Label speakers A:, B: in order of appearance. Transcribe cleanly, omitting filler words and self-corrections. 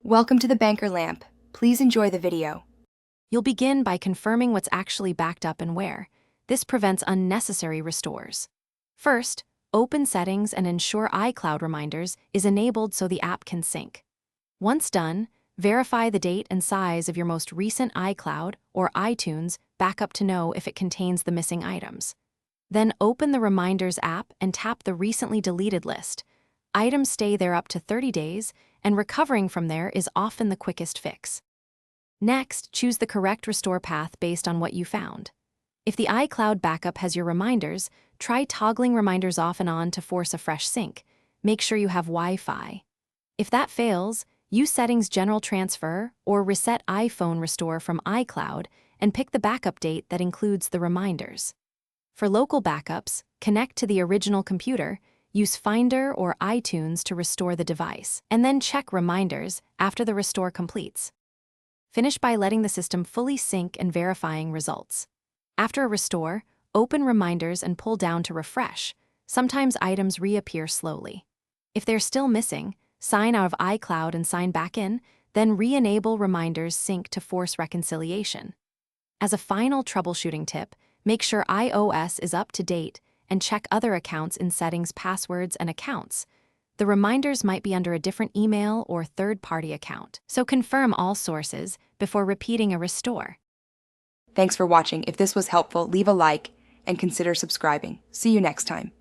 A: Welcome to the Banker Lamp. Please enjoy the video.
B: You'll begin by confirming what's actually backed up and where. This prevents unnecessary restores. First, open Settings and ensure iCloud Reminders is enabled so the app can sync. Once done, verify the date and size of your most recent iCloud or iTunes backup to know if it contains the missing items. Then open the Reminders app and tap the recently deleted list. Items stay there up to 30 days, and recovering from there is often the quickest fix. Next, choose the correct restore path based on what you found. If the iCloud backup has your reminders, try toggling reminders off and on to force a fresh sync. Make sure you have Wi-Fi. If that fails, use Settings General Transfer or Reset iPhone Restore from iCloud and pick the backup date that includes the reminders. For local backups, connect to the original computer, use Finder or iTunes to restore the device, and then check reminders after the restore completes. Finish by letting the system fully sync and verifying results. After a restore, open reminders and pull down to refresh. Sometimes items reappear slowly. If they're still missing, sign out of iCloud and sign back in, then re-enable reminders sync to force reconciliation. As a final troubleshooting tip, make sure iOS is up to date and check other accounts in Settings, Passwords, and Accounts. The reminders might be under a different email or third-party account, so confirm all sources before repeating a restore.
A: Thanks for watching. If this was helpful, leave a like and consider subscribing. See you next time.